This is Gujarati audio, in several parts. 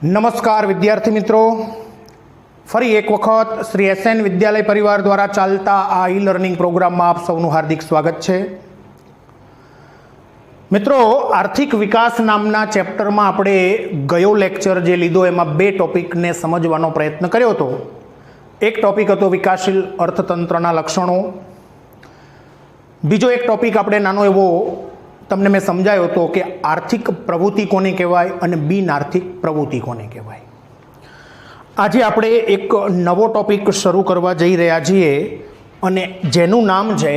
નમસ્કાર વિદ્યાર્થી મિત્રો, ફરી એક વખત શ્રી એસએન વિદ્યાલય પરિવાર દ્વારા ચાલતા આ ઈ લર્નિંગ પ્રોગ્રામમાં આપ સૌનું હાર્દિક સ્વાગત છે. મિત્રો, આર્થિક વિકાસ નામના ચેપ્ટરમાં આપણે ગયો લેક્ચર જે લીધો એમાં બે ટોપિકને સમજવાનો પ્રયત્ન કર્યો હતો. એક ટોપિક હતો વિકાસશીલ અર્થતંત્રના લક્ષણો, બીજો એક ટોપિક આપણે નાનો એવો તમને મેં સમજાયો હતો કે આર્થિક પ્રવૃત્તિ કોને કહેવાય અને બિન આર્થિક પ્રવૃત્તિ કોને કહેવાય. આજે આપણે એક નવો ટોપિક શરૂ કરવા જઈ રહ્યા છીએ અને જેનું નામ છે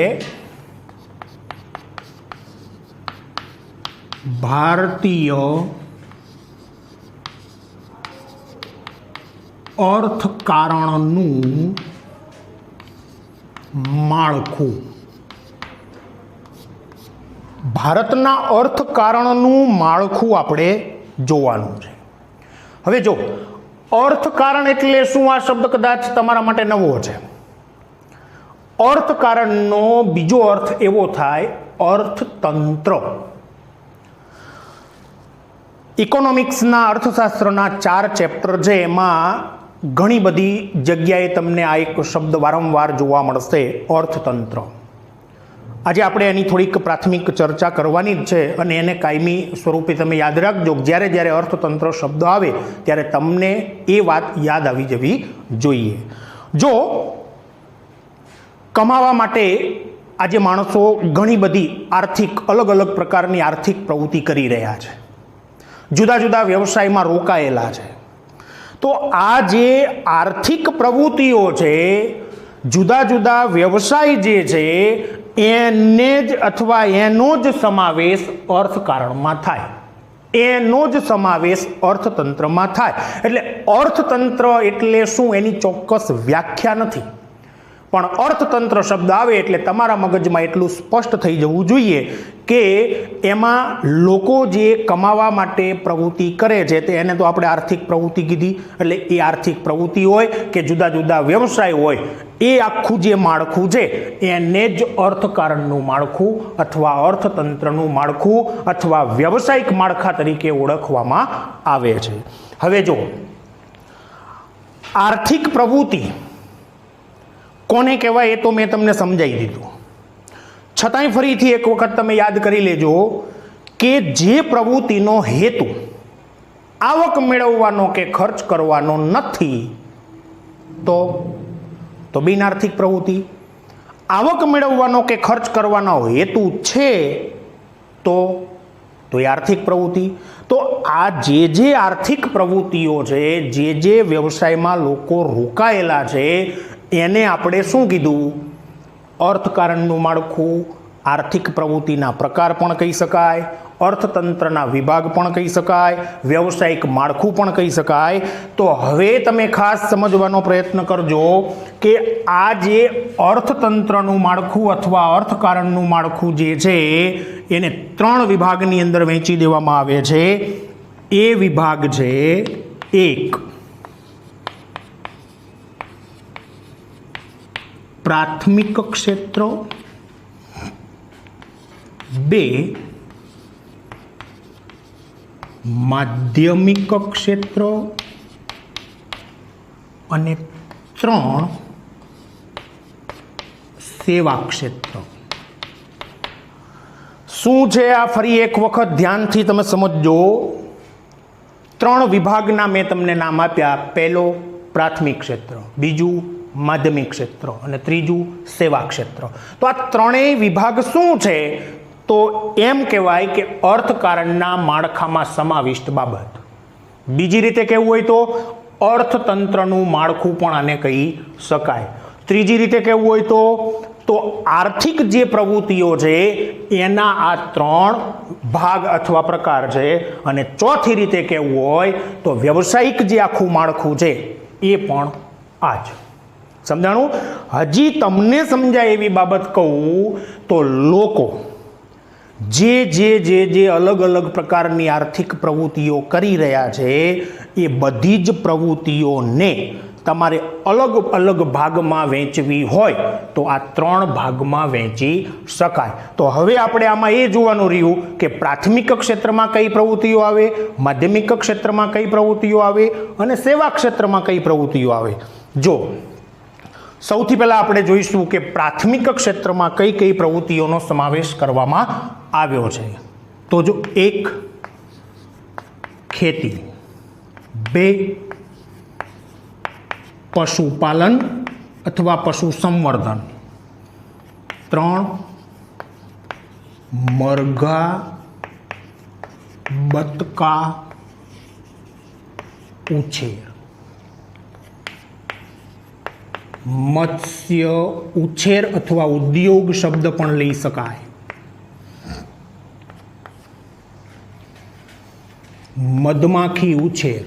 ભારતીય અર્થકારણનું માળખું. ભારતના અર્થકારણનું માળખું આપણે જોવાનું છે. હવે જો અર્થકારણ એટલે શું, આ શબ્દ કદાચ તમારા માટે નવો છે. અર્થકારણનો બીજો અર્થ એવો થાય અર્થતંત્ર. ઇકોનોમિક્સના અર્થશાસ્ત્રના 4 ચેપ્ટર છે, એમાં ઘણી બધી જગ્યાએ તમને આ એક શબ્દ વારંવાર જોવા મળશે, અર્થતંત્ર. આજે આપણે એની થોડીક પ્રાથમિક ચર્ચા કરવાની જ છે અને એને કાયમી સ્વરૂપે તમે યાદ રાખજો. જ્યારે જ્યારે અર્થતંત્ર શબ્દ આવે ત્યારે તમને એ વાત યાદ આવી જવી જોઈએ. જો કમાવા માટે આજે માણસો ઘણી બધી અલગ અલગ પ્રકારની આર્થિક પ્રવૃત્તિ કરી રહ્યા છે, જુદા જુદા વ્યવસાયમાં રોકાયેલા છે. તો આ જે આર્થિક પ્રવૃત્તિઓ છે, જુદા જુદા વ્યવસાય જે છે એને જ અથવા એનો જ સમાવેશ અર્થકારણમાં થાય, એનો જ સમાવેશ અર્થતંત્રમાં થાય. એટલે અર્થતંત્ર એટલે શું એની ચોક્કસ વ્યાખ્યા નથી, પણ અર્થતંત્ર શબ્દ આવે એટલે તમારા મગજમાં એટલું સ્પષ્ટ થઈ જવું જોઈએ કે એમાં લોકો જે કમાવા માટે પ્રવૃત્તિ કરે છે તે એને તો આપણે આર્થિક પ્રવૃત્તિ કીધી. એટલે એ આર્થિક પ્રવૃત્તિ હોય કે જુદા જુદા વ્યવસાય હોય, એ આખું જે માળખું છે એને જ અર્થકારણનું માળખું અથવા અર્થતંત્રનું માળખું અથવા વ્યવસાયિક માળખા તરીકે ઓળખવામાં આવે છે. હવે જો આર્થિક પ્રવૃત્તિ કોને કહેવાય એ તો મેં તમને સમજાવી દીધું. છતાંય ફરીથી એક વખત તમે યાદ કરી લેજો કે જે પ્રવૃત્તિનો હેતુ આવક મેળવવાનો કે ખર્ચ કરવાનો નથી તો બિન આર્થિક પ્રવૃત્તિ. આવક મેળવવાનો કે ખર્ચ કરવાનો હેતુ છે તો એ આર્થિક પ્રવૃત્તિ. તો આ જે આર્થિક પ્રવૃત્તિઓ છે, જે વ્યવસાયમાં લોકો રોકાયેલા છે, એને આપણે શું કીધું? અર્થકારણનું માળખું. આર્થિક પ્રવૃત્તિના પ્રકાર પણ કહી શકાય, અર્થતંત્રના વિભાગ પણ કહી શકાય, વ્યવસાયિક માળખું પણ કહી શકાય. તો હવે તમે ખાસ સમજવાનો પ્રયત્ન કરજો કે આ જે અર્થતંત્રનું માળખું અથવા અર્થકારણનું માળખું જે છે એને 3 વિભાગની અંદર વહેંચી દેવામાં આવે છે. એ વિભાગ છે 1 પ્રાથમિક ક્ષેત્રો, 2 માધ્યમિક ક્ષેત્રો અને 3 સેવા ક્ષેત્રો. શું છે આ? ફરી એક વખત ધ્યાનથી તમે સમજજો. 3 વિભાગના મેં તમને નામ આપ્યા. પહેલો પ્રાથમિક ક્ષેત્ર, બીજું માધ્યમિક ક્ષેત્ર અને ત્રીજું સેવા ક્ષેત્ર. તો આ 3 વિભાગ શું છે? તો એમ કહેવાય કે અર્થકારણના માળખામાં સમાવિષ્ટ બાબત. બીજી રીતે કહેવું હોય તો અર્થતંત્રનું માળખું પણ આને કહી શકાય. ત્રીજી રીતે કહેવું હોય તો આર્થિક જે પ્રવૃત્તિઓ છે એના આ 3 ભાગ અથવા પ્રકાર છે. અને ચોથી રીતે કહેવું હોય તો વ્યવસાયિક જે આખું માળખું છે એ પણ આ જ. સમજાણું? હજી તમને સમજાય એવી બાબત કહું તો લોકો જે અલગ અલગ પ્રકારની આર્થિક પ્રવૃત્તિઓ કરી રહ્યા છે એ બધી જ પ્રવૃત્તિઓને તમારે અલગ અલગ ભાગમાં વહેંચવી હોય તો આ 3 ભાગમાં વહેંચી શકાય. તો હવે આપણે આમાં એ જોવાનું રહ્યું કે પ્રાથમિક ક્ષેત્રમાં કઈ પ્રવૃત્તિઓ આવે, માધ્યમિક ક્ષેત્રમાં કઈ પ્રવૃત્તિઓ આવે અને સેવા ક્ષેત્રમાં કઈ પ્રવૃત્તિઓ આવે. જો સૌથી પહેલાં આપણે જોઈશું કે પ્રાથમિક ક્ષેત્રમાં કઈ કઈ પ્રવૃત્તિઓનો સમાવેશ કરવામાં આવ્યો છે. તો જો 1 ખેતી, 2 પશુપાલન અથવા પશુ સંવર્ધન, 3 મરઘા બતકા ઉછેર, મત્સ્ય ઉછેર અથવા ઉદ્યોગ શબ્દ પણ લઈ શકાય, મધમાખી ઉછેર,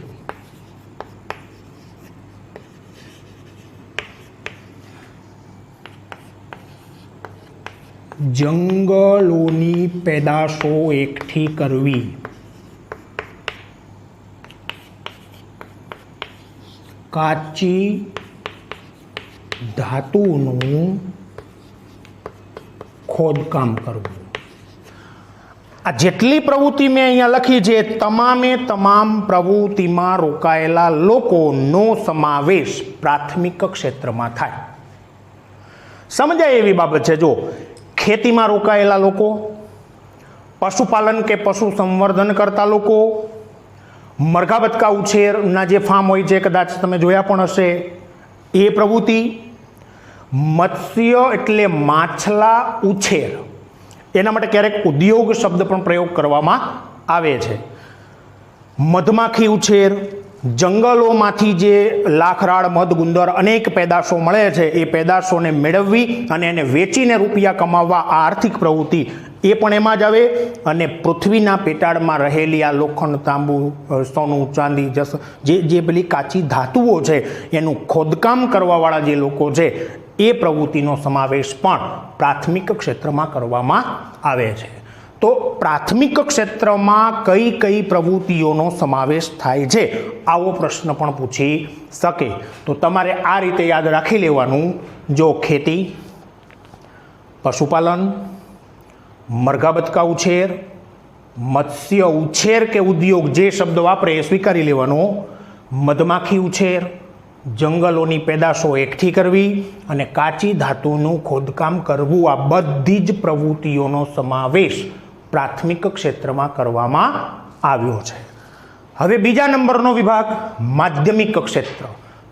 જંગલોની પેદાશો એકઠી કરવી, કાચી ધાતુનું ખોદકામ કરવું. આ જેટલી પ્રવૃત્તિ મેં અહીંયા લખી છે તમામે તમામ પ્રવૃત્તિમાં રોકાયેલા લોકોનો સમાવેશ પ્રાથમિક ક્ષેત્રમાં થાય. સમજાય એવી બાબત છે. જો ખેતીમાં રોકાયેલા લોકો, પશુપાલન કે પશુ સંવર્ધન કરતા લોકો, મરઘા બતકા ઉછેરના જે ફાર્મ હોય છે કદાચ તમે જોયા પણ હશે એ પ્રવૃત્તિ, મત્સ્ય એટલે માછલા ઉછેર, એના માટે ક્યારેક ઉદ્યોગ શબ્દ પણ પ્રયોગ કરવામાં આવે છે, મધમાખી ઉછેર, જંગલોમાંથી જે લાખરાળ, મધ, ગુંદર અનેક પેદાશો મળે છે એ પેદાશોને મેળવવી અને એને વેચીને રૂપિયા કમાવવા, આ આર્થિક પ્રવૃત્તિ એ પણ એમાં જ આવે. અને પૃથ્વીના પેટાળમાં રહેલી આ લોખંડ, તાંબુ, સોનું, ચાંદી, જે પેલી કાચી ધાતુઓ છે એનું ખોદકામ કરવાવાળા જે લોકો છે એ પ્રવૃત્તિનો સમાવેશ પણ પ્રાથમિક ક્ષેત્રમાં કરવામાં આવે છે. તો પ્રાથમિક ક્ષેત્રમાં કઈ કઈ પ્રવૃત્તિઓનો સમાવેશ થાય છે આવો પ્રશ્ન પણ પૂછી શકે. તો તમારે આ રીતે યાદ રાખી લેવાનું. જો ખેતી, પશુપાલન, મરઘા બતકા ઉછેર, મત્સ્ય ઉછેર કે ઉદ્યોગ જે શબ્દ વાપરે એ સ્વીકારી લેવાનો, મધમાખી ઉછેર, જંગલોની પેદાશો એકઠી કરવી અને કાચી ધાતુનું ખોદકામ કરવું, આ બધી જ પ્રવૃત્તિઓનો સમાવેશ પ્રાથમિક ક્ષેત્રમાં કરવામાં આવ્યો છે. હવે બીજા નંબરનો વિભાગ માધ્યમિક ક્ષેત્ર.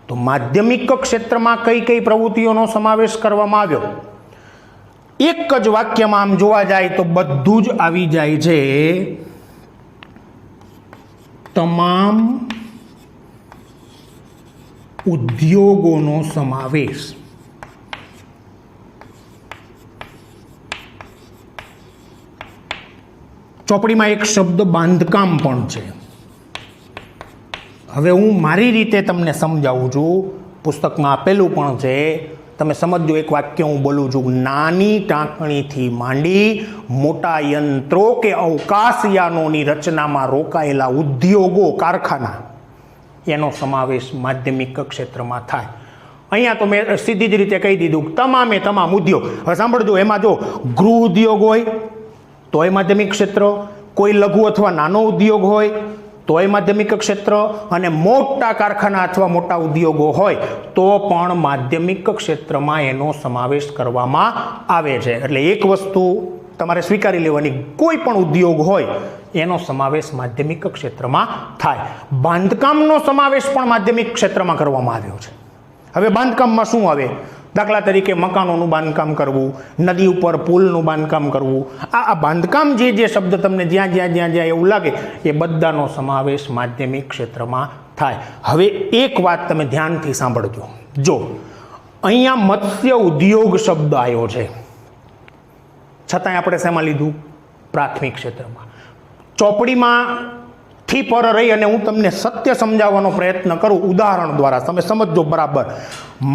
તો માધ્યમિક ક્ષેત્રમાં કઈ કઈ પ્રવૃત્તિઓનો સમાવેશ કરવામાં આવ્યો? એક જ વાક્યમાં આમ જોવા જાય તો બધું જ આવી જાય છે. તમામ ઉદ્યોગોનો સમાવેશ. ચોપડીમાં એક શબ્દ બાંધકામ પણ છે. હવે હું મારી રીતે તમને સમજાવું છું, પુસ્તકમાં આપેલું પણ છે, તમે સમજો. એક વાક્ય હું બોલું છું, નાની ટાંકણીથી માંડી મોટા યંત્રો કે અવકાશયાનોની રચનામાં રોકાયેલા ઉદ્યોગો, કારખાના, એનો સમાવેશ માધ્યમિક ક્ષેત્રમાં થાય. અહીંયા તો મેં સીધી જ રીતે કહી દીધું તમામે તમામ ઉદ્યોગ. હવે સાંભળજો, એમાં જો ગૃહ ઉદ્યોગ હોય તો એ માધ્યમિક ક્ષેત્ર, કોઈ લઘુ અથવા નાનો ઉદ્યોગ હોય તો એ માધ્યમિક ક્ષેત્ર, અને મોટા કારખાના અથવા મોટા ઉદ્યોગો હોય તો પણ માધ્યમિક ક્ષેત્રમાં એનો સમાવેશ કરવામાં આવે છે. એટલે એક વસ્તુ તમારે સ્વીકારી લેવાની, કોઈ પણ ઉદ્યોગ હોય એનો સમાવેશ માધ્યમિક ક્ષેત્રમાં થાય. બાંધકામનો સમાવેશ પણ માધ્યમિક ક્ષેત્રમાં કરવામાં આવ્યો છે. હવે બાંધકામમાં શું આવે? દાખલા તરીકે મકાનોનું બાંધકામ કરવું, નદી ઉપર પુલનું બાંધકામ કરવું, આ બાંધકામ જે શબ્દ તમને જ્યાં એવું લાગે એ બધાનો સમાવેશ માધ્યમિક ક્ષેત્રમાં થાય. હવે એક વાત તમે ધ્યાનથી સાંભળજો. જો અહીંયા મત્સ્ય ઉદ્યોગ શબ્દ આવ્યો છે, છતાંય આપણે શેમાં લીધું? પ્રાથમિક ક્ષેત્રમાં. ચોપડીમાં થી પર રહી અને હું તમને સત્ય સમજાવવાનો પ્રયત્ન કરું ઉદાહરણ દ્વારા, તમે સમજો બરાબર.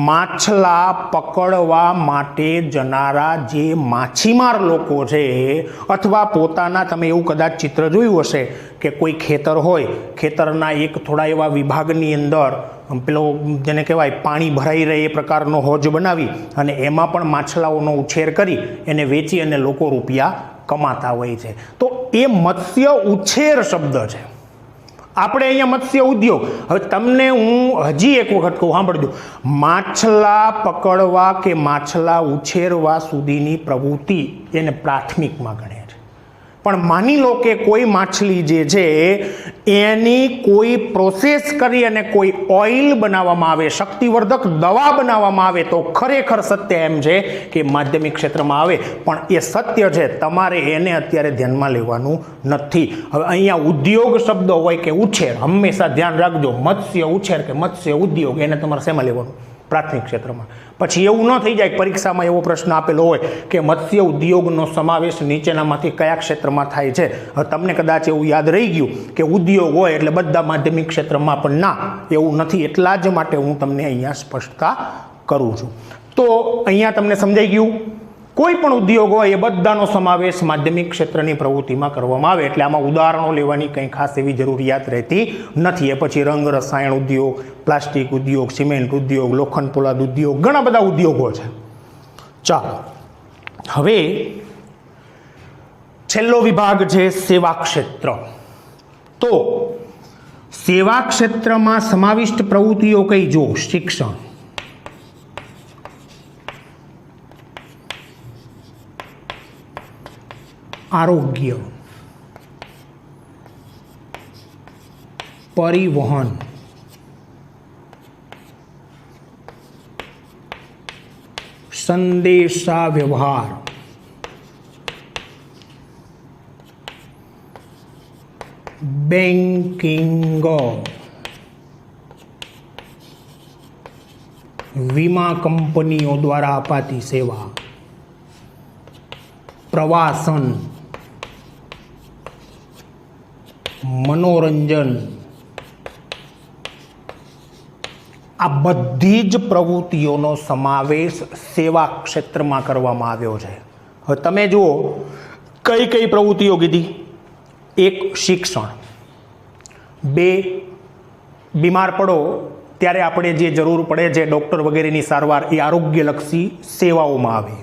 માછલા પકડવા માટે જનારા જે માછીમાર લોકો છે, અથવા પોતાના, તમે એવું કદાચ ચિત્ર જોયું હશે કે કોઈ ખેતર હોય, ખેતરના એક થોડા એવા વિભાગની અંદર પેલો જેને કહેવાય પાણી ભરાઈ રહે એ પ્રકારનો હોજ બનાવી અને એમાં પણ માછલાઓનો ઉછેર કરી એને વેચી અને લોકો રૂપિયા કમાતા હોય છે. તો એ મત્સ્ય ઉછેર શબ્દ છે. આપણે અહીંયા મત્સ્ય ઉદ્યોગ. હવે તમને હું હજી એક વખત કહું, સાંભળજો. માછલા પકડવા કે માછલા ઉછેરવા સુધીની પ્રવૃત્તિ એને પ્રાથમિકમાં ગણે છે. પણ માની લો કે કોઈ માછલી જે છે એની કોઈ પ્રોસેસ કરી અને કોઈ ઓઇલ બનાવવામાં આવે, શક્તિવર્ધક દવા બનાવવામાં આવે, તો ખરેખર સત્ય એમ છે કે માધ્યમિક ક્ષેત્રમાં આવે. પણ એ સત્ય છે, તમારે એને અત્યારે ધ્યાનમાં લેવાનું નથી. હવે અહીંયા ઉદ્યોગ શબ્દ હોય કે ઉછેર, હંમેશા ધ્યાન રાખજો. મત્સ્ય ઉછેર કે મત્સ્ય ઉદ્યોગ, એને તમારે શેમાં લેવાનું? પ્રાથમિક ક્ષેત્રમાં. પછી એવું ન થઈ જાય પરીક્ષામાં એવો પ્રશ્ન આપેલો હોય કે મત્સ્ય ઉદ્યોગનો સમાવેશ નીચેનામાંથી કયા ક્ષેત્રમાં થાય છે. હવે તમને કદાચ એવું યાદ રહી ગયું કે ઉદ્યોગ હોય એટલે બધા માધ્યમિક ક્ષેત્રમાં, પણ ના, એવું નથી. એટલા જ માટે હું તમને અહીંયા સ્પષ્ટતા કરું છું. તો અહીંયા તમને સમજાઈ ગયું. કોઈ પણ ઉદ્યોગ હોય એ બધાનો સમાવેશ માધ્યમિક ક્ષેત્રની પ્રવૃત્તિમાં કરવામાં આવે. એટલે આમાં ઉદાહરણો લેવાની કંઈ ખાસ એવી જરૂરિયાત રહેતી નથી. એ પછી રંગ રસાયણ ઉદ્યોગ, પ્લાસ્ટિક ઉદ્યોગ, સિમેન્ટ ઉદ્યોગ, લોખંડ પોલાદ ઉદ્યોગ, ઘણા બધા ઉદ્યોગો છે. ચાલો, હવે છેલ્લો વિભાગ છે સેવા ક્ષેત્ર. તો સેવા ક્ષેત્રમાં સમાવિષ્ટ પ્રવૃત્તિઓ કઈ? જો શિક્ષણ, આરોગ્ય, પરિવહન, સંદેશા વ્યવહાર, બેન્કિંગ, વીમા કંપનીઓ દ્વારા અપાતી સેવા, પ્રવાસન, મનોરંજન, આ બધી જ પ્રવૃત્તિઓનો સમાવેશ સેવા ક્ષેત્રમાં કરવામાં આવ્યો છે. હવે તમે જુઓ કઈ કઈ પ્રવૃત્તિઓ કીધી. એક, શિક્ષણ. બે, બીમાર પડો ત્યારે આપણે જે જરૂર પડે છે ડૉક્ટર વગેરેની સારવાર, એ આરોગ્યલક્ષી સેવાઓમાં આવે.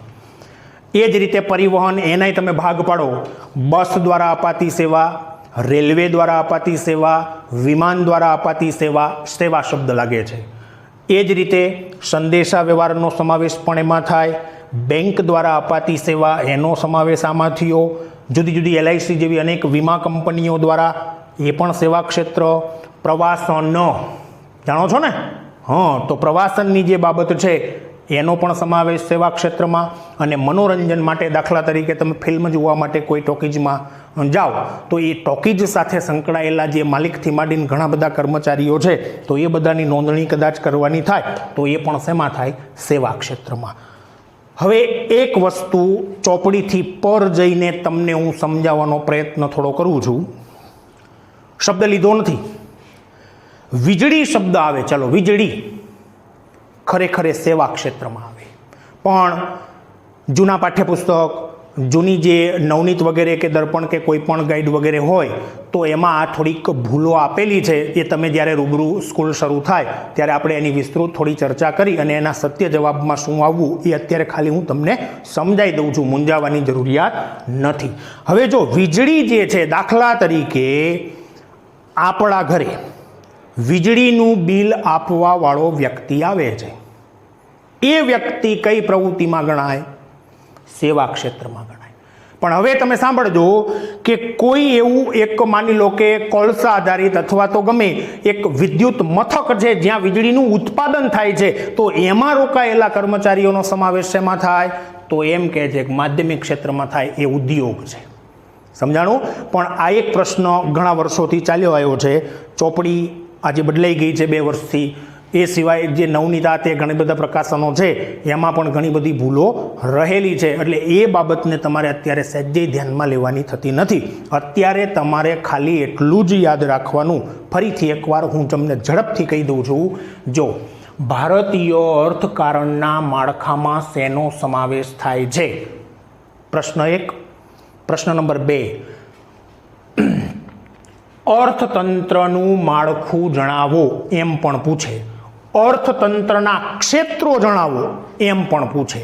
એ જ રીતે પરિવહન, એનાય તમે ભાગ પાડો. બસ દ્વારા અપાતી સેવા, રેલવે દ્વારા અપાતી સેવા, વિમાન દ્વારા અપાતી સેવા, સેવા શબ્દ લાગે છે. એ જ રીતે સંદેશા વ્યવહારનો સમાવેશ પણ એમાં થાય. બેંક દ્વારા અપાતી સેવા, એનો સમાવેશ આમાં થયો. જુદી જુદી LIC જેવી અનેક વીમા કંપનીઓ દ્વારા, એ પણ સેવા ક્ષેત્ર. પ્રવાસન, જાણો છો ને? હા, તો પ્રવાસનની જે બાબત છે એનો પણ સમાવેશ સેવા ક્ષેત્રમાં. અને મનોરંજન માટે, દાખલા તરીકે તમે ફિલ્મ જોવા માટે કોઈ ટોકીજમાં જાઓ તો એ ટોકીજ સાથે સંકળાયેલા જે માલિકથી માંડીને ઘણા બધા કર્મચારીઓ છે, તો એ બધાની નોંધણી કદાચ કરવાની થાય તો એ પણ શેમાં થાય? સેવા ક્ષેત્રમાં. હવે એક વસ્તુ ચોપડીથી પર જઈને તમને હું સમજાવવાનો પ્રયત્ન થોડો કરું છું. શબ્દ લીધો નથી. વીજળી શબ્દ આવે. ચલો, વીજળી ખરેખર એ સેવા ક્ષેત્રમાં આવે. પણ જૂના પાઠ્યપુસ્તક, જૂની જે નવનીત વગેરે કે દર્પણ કે કોઈ પણ ગાઈડ વગેરે હોય તો એમાં આ થોડીક ભૂલો આપેલી છે. એ તમે જ્યારે રૂબરૂ સ્કૂલ શરૂ થાય ત્યારે આપણે એની વિસ્તૃત થોડી ચર્ચા કરી અને એના સત્ય જવાબમાં શું આવવું એ અત્યારે ખાલી હું તમને સમજાવી દઉં છું. મૂંઝાવાની જરૂરિયાત નથી. હવે જો વીજળી જે છે, દાખલા તરીકે આપણા ઘરે વીજળીનું બિલ આપવાવાળો વ્યક્તિ આવે છે. એ વ્યક્તિ કઈ પ્રવૃત્તિમાં ગણાય? સેવા ક્ષેત્રમાં ગણાય. પણ હવે તમે સાંભળજો કે કોઈ એવું એક, માની લો કે કોલસા આધારિત અથવા તો ગમે એક વિદ્યુત મથક છે જ્યાં વીજળીનું ઉત્પાદન થાય છે, તો એમાં રોકાયેલા કર્મચારીઓનો સમાવેશ શેમાં થાય? તો એમ કહે છે કે માધ્યમિક ક્ષેત્રમાં થાય. એ ઉદ્યોગ છે. સમજાણું? પણ આ એક પ્રશ્ન ઘણા વર્ષોથી ચાલ્યો આવ્યો છે. ચોપડી આજે બદલાઈ ગઈ છે 2 વર્ષથી, એ સિવાય જે નવનીતા તે ઘણી બધા પ્રકાશનો છે એમાં પણ ઘણી બધી ભૂલો રહેલી છે, એટલે એ બાબતને તમારે અત્યારે સહેજે ધ્યાનમાં લેવાની થતી નથી. અત્યારે તમારે ખાલી એટલું જ યાદ રાખવાનું, ફરીથી એકવાર હું તમને ઝડપથી કહી દઉં છું. જો ભારતીય અર્થકારણના માળખામાં શેનો સમાવેશ થાય છે? પ્રશ્ન 1. પ્રશ્ન નંબર 2, અર્થતંત્રનું માળખું જણાવો એમ પણ પૂછે. અર્થતંત્રના ક્ષેત્રો જણાવો એમ પણ પૂછે.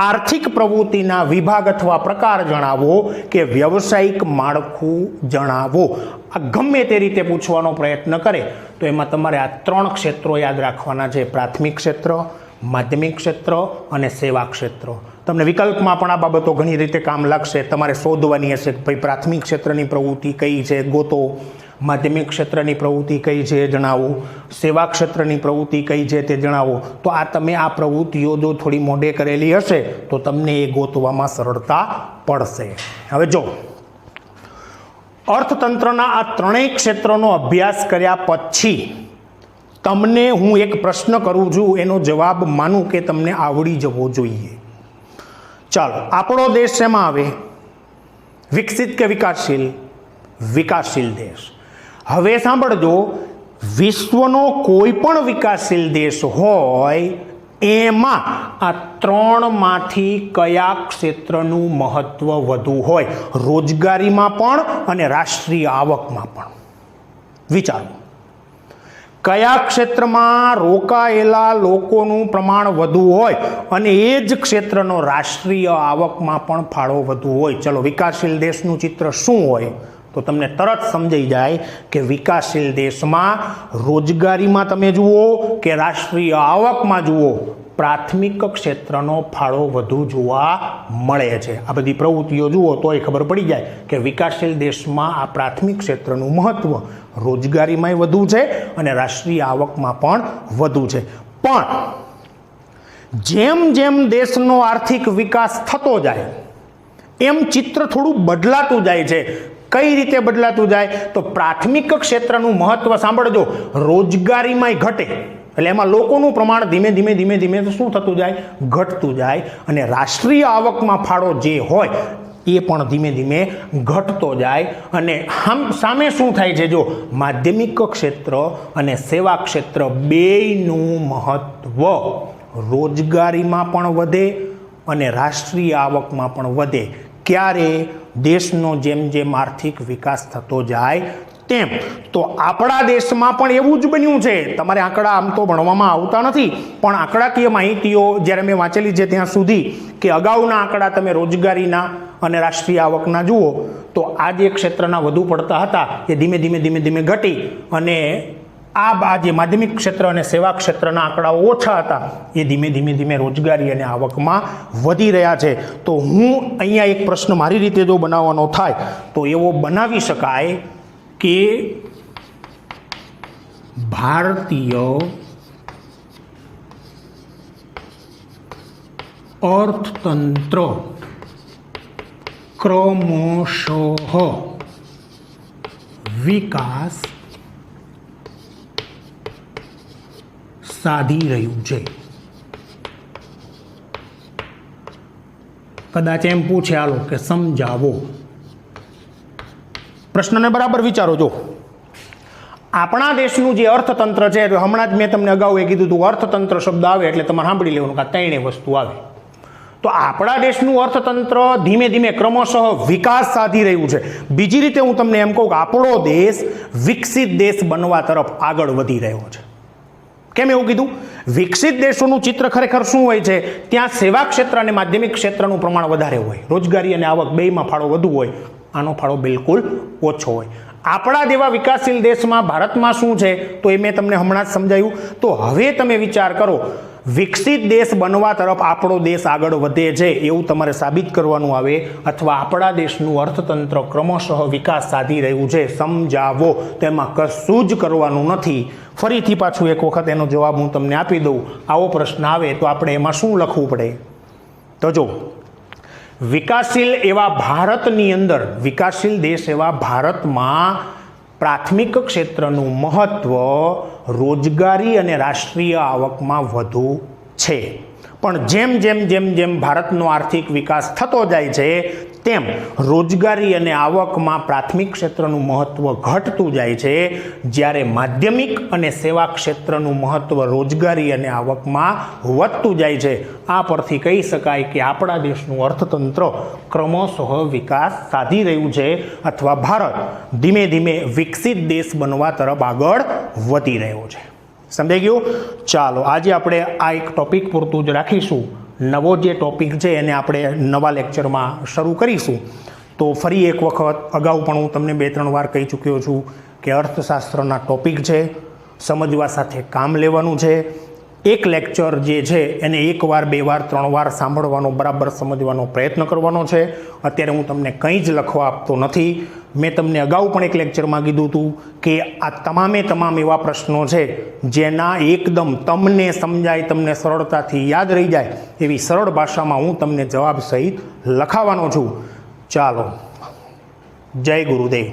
આર્થિક પ્રવૃત્તિના વિભાગ અથવા પ્રકાર જણાવો કે વ્યવસાયિક માળખું જણાવો. આ ગમે તે રીતે પૂછવાનો પ્રયત્ન કરે તો એમાં તમારે આ 3 ક્ષેત્રો યાદ રાખવાના છે: પ્રાથમિક ક્ષેત્ર, માધ્યમિક ક્ષેત્ર અને સેવા ક્ષેત્ર. તમને વિકલ્પમાં પણ આ બાબતો ઘણી રીતે કામ લાગશે. તમારે શોધવાની હશે કે ભાઈ પ્રાથમિક ક્ષેત્રની પ્રવૃત્તિ કઈ છે, ગોતો. માધ્યમિક ક્ષેત્રની પ્રવૃત્તિ કઈ છે, જણાવો. સેવા ક્ષેત્રની પ્રવૃત્તિ કઈ છે તે જણાવો. તો આ તમે આ પ્રવૃત્તિઓ જો થોડી મોઢે કરેલી હશે તો તમને એ ગોતવામાં સરળતા પડશે. હવે જો અર્થતંત્રના આ 3 ક્ષેત્રોનો અભ્યાસ કર્યા પછી તમને હું એક પ્રશ્ન કરું છું, એનો જવાબ માનું કે તમને આવડી જવો જોઈએ. ચાલો, આપણો દેશ શેમાં આવે? વિકસિત કે વિકાસશીલ? વિકાસશીલ દેશ. હવે સાંભળજો, વિશ્વનો કોઈ પણ વિકાસશીલ દેશ હોય એમાં આ 3માંથી કયા ક્ષેત્રનું મહત્વ વધુ હોય? રોજગારીમાં પણ અને રાષ્ટ્રીય આવકમાં પણ. વિચારો, કયા ક્ષેત્રમાં રોકાયેલા લોકોનું પ્રમાણ વધુ હોય અને એ જ ક્ષેત્રનો રાષ્ટ્રીય આવકમાં પણ ફાળો વધુ હોય? ચલો, વિકાસશીલ દેશનું ચિત્ર શું હોય? તો તમને તરત સમજાઈ જાય કે વિકાસશીલ દેશમાં રોજગારીમાં તમે જુઓ કે રાષ્ટ્રીય આવકમાં જુઓ, પ્રાથમિક ક્ષેત્રનો ફાળો વધુ જોવા મળે છે. આ બધી પ્રવૃત્તિઓ જુઓ તોય ખબર પડી જાય કે વિકાસશીલ દેશમાં આ પ્રાથમિક ક્ષેત્રનું મહત્વ રોજગારીમાંય વધુ છે અને રાષ્ટ્રીય આવકમાં પણ વધુ છે. પણ જેમ જેમ દેશનો આર્થિક વિકાસ થતો જાય એમ ચિત્ર થોડું બદલાતું જાય છે. કઈ રીતે બદલાતું જાય? તો પ્રાથમિક ક્ષેત્રનું મહત્વ સાંભળજો, રોજગારીમાંય ઘટે, એટલે એમાં લોકોનું પ્રમાણ ધીમે ધીમે શું થતું જાય? ઘટતું જાય. અને રાષ્ટ્રીય આવકમાં ફાળો જે હોય એ પણ ધીમે ધીમે ઘટતો જાય. અને સામે શું થાય છે? જો માધ્યમિક ક્ષેત્ર અને સેવા ક્ષેત્ર બેયનું મહત્વ રોજગારીમાં પણ વધે અને રાષ્ટ્રીય આવકમાં પણ વધે. ક્યારે? દેશનો જેમ જેમ આર્થિક વિકાસ થતો જાય તેમ. તો આપણા દેશમાં પણ એવું જ બન્યું છે. તમારે આંકડા આમ તો ભણવામાં આવતા નથી, પણ આંકડાકીય માહિતીઓ જ્યારે મેં વાંચેલી છે ત્યાં સુધી કે અગાઉના આંકડા તમે રોજગારીના અને રાષ્ટ્રીય આવકના જુઓ તો આ જે ક્ષેત્રના વધુ પડતા હતા એ ધીમે ધીમે ઘટી અને આ જે માધ્યમિક ક્ષેત્ર અને સેવા ક્ષેત્રના આંકડાઓ ઓછા હતા એ ધીમે ધીમે રોજગારી અને આવકમાં વધી રહ્યા છે. તો હું અહીંયા એક પ્રશ્ન મારી રીતે જો બનાવવાનો થાય તો એવો બનાવી શકાય કે ભારતીય અર્થતંત્ર ક્રમશઃ વિકાસ સાધી રહ્યું છે. કદાચ એમ પૂછે, હાલો કે સમજાવો. પ્રશ્નને બરાબર વિચારો. જો આપણા દેશનું જે અર્થતંત્ર છે, હમણાં જ મેં તમને અગાઉ એ કીધું હતું, અર્થતંત્ર શબ્દ આવે એટલે તમારે સાંભળી લેવાનું કે આ 3 વસ્તુ આવે. તો આપણા દેશનું અર્થતંત્ર ધીમે ધીમે ક્રમશઃ વિકાસ સાધી રહ્યું છે. બીજી રીતે હું તમને એમ કહું કે આપણો દેશ વિકસિત દેશ બનવા તરફ આગળ વધી રહ્યો છે. કેમ એવું કીધું? વિકસિત દેશોનું ચિત્ર ખરેખર શું હોય છે? ત્યાં સેવા ક્ષેત્ર અને માધ્યમિક ક્ષેત્રનું પ્રમાણ વધારે હોય, રોજગારી અને આવક બેયમાં ફાળો વધુ હોય, આનો ફાળો બિલકુલ ઓછો હોય. આપણા જેવા વિકાસશીલ દેશમાં ભારતમાં શું છે તો એ મેં તમને હમણાં જ સમજાવ્યું. તો હવે તમે વિચાર કરો, વિકસિત દેશ બનવા તરફ આપણો દેશ આગળ વધે છે એવું તમારે સાબિત કરવાનું આવે, અથવા આપણા દેશનું અર્થતંત્ર ક્રમશઃ વિકાસ સાધી રહ્યું છે સમજાવો. તેમાં કશું જ કરવાનું નથી. ફરીથી પાછું એક વખત એનો જવાબ હું તમને આપી દઉં. આવો પ્રશ્ન આવે તો આપણે એમાં શું લખવું પડે? તો જો વિકાસશીલ એવા ભારતની અંદર, વિકાસશીલ દેશ એવા ભારતમાં પ્રાથમિક ક્ષેત્રનું મહત્વ રોજગારી અને રાષ્ટ્રીય આવકમાં વધુ છે. પણ જેમ જેમ જેમ જેમ ભારતનો આર્થિક વિકાસ થતો જાય છે તેમ રોજગારી અને આવકમાં પ્રાથમિક ક્ષેત્રનું મહત્ત્વ ઘટતું જાય છે, જ્યારે માધ્યમિક અને સેવા ક્ષેત્રનું મહત્ત્વ રોજગારી અને આવકમાં વધતું જાય છે. આ પરથી કહી શકાય કે આપણા દેશનું અર્થતંત્ર ક્રમશઃ વિકાસ સાધી રહ્યું છે અથવા ભારત ધીમે ધીમે વિકસિત દેશ બનવા તરફ આગળ વધી રહ્યો છે. સમજાઈ ગયું? ચાલો આજે આપણે આ એક ટોપિક પૂરતું જ રાખીશું. નવો જે ટોપિક છે એને આપણે નવા લેક્ચરમાં શરૂ કરીશું. તો ફરી એક વખત અગાઉ પણ હું તમને 2-3 વાર કહી ચૂક્યો છું કે અર્થશાસ્ત્રના ટોપિક છે, સમજવા સાથે કામ લેવાનું છે. એક લેક્ચર જે છે એને 1 વાર 2 વાર 3 વાર સાંભળવાનો, બરાબર સમજવાનો પ્રયત્ન કરવાનો છે. અત્યારે હું તમને કંઈ જ લખવા આપતો નથી. મેં તમને અગાઉ પણ એક લેક્ચરમાં કીધું હતું કે આ તમામ એવા પ્રશ્નો છે જેના એકદમ તમને સમજાય, તમને સરળતાથી યાદ રહી જાય એવી સરળ ભાષામાં હું તમને જવાબ સહિત લખાવવાનો છું. ચાલો, જય ગુરુદેવ.